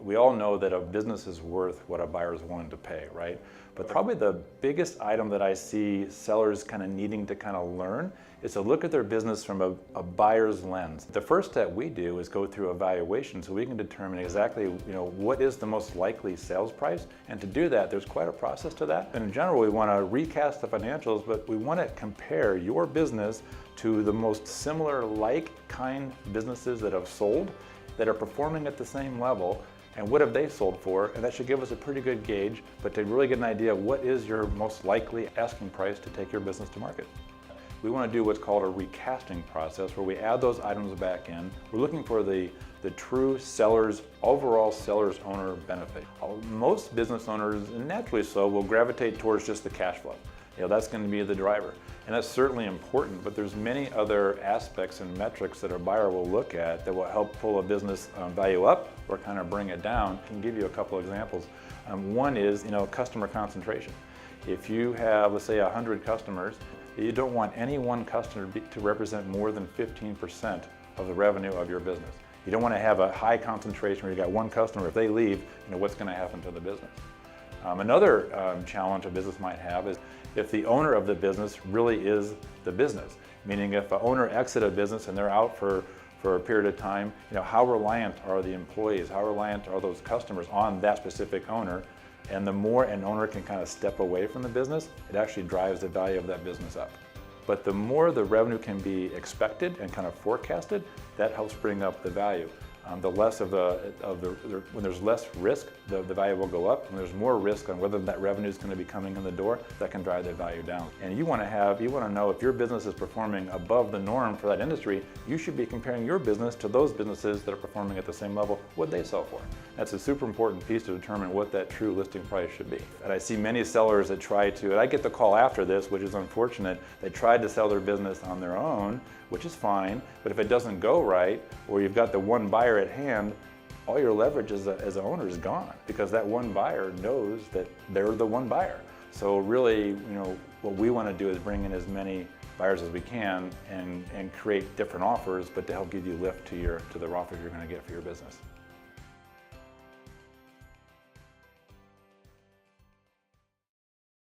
we all know that a business is worth what a buyer is willing to pay, right? But probably the biggest item that I see sellers kind of needing to kind of learn is to look at their business from a buyer's lens. The first step we do is go through a valuation so we can determine exactly what is the most likely sales price. And to do that, there's quite a process to that. And in general, we want to recast the financials, but we want to compare your business to the most similar like kind businesses that have sold, that are performing at the same level, and what have they sold for, and that should give us a pretty good gauge, but to really get an idea of what is your most likely asking price to take your business to market. We want to do what's called a recasting process where we add those items back in. We're looking for the true overall seller's owner benefit. Most business owners, and naturally so, will gravitate towards just the cash flow. That's going to be the driver. And that's certainly important, but there's many other aspects and metrics that a buyer will look at that will help pull a business value up or kind of bring it down. I can give you a couple of examples. One is, customer concentration. If you have, let's say, 100 customers, you don't want any one customer to represent more than 15% of the revenue of your business. You don't want to have a high concentration where you got one customer. If they leave, what's going to happen to the business? Another challenge a business might have is if the owner of the business really is the business. Meaning if an owner exits a business and they're out for a period of time, how reliant are the employees, how reliant are those customers on that specific owner? And the more an owner can kind of step away from the business, it actually drives the value of that business up. But the more the revenue can be expected and kind of forecasted, that helps bring up the value. The less when there's less risk, the value will go up. When there's more risk on whether that revenue is going to be coming in the door, that can drive the value down. And you want to know if your business is performing above the norm for that industry, you should be comparing your business to those businesses that are performing at the same level, what they sell for. That's a super important piece to determine what that true listing price should be. And I see many sellers that and I get the call after this, which is unfortunate, they tried to sell their business on their own, which is fine, but if it doesn't go right, or you've got the one buyer at hand, all your leverage as an owner is gone because that one buyer knows that they're the one buyer. So really, what we want to do is bring in as many buyers as we can and create different offers, but to help give you lift to the offers you're going to get for your business.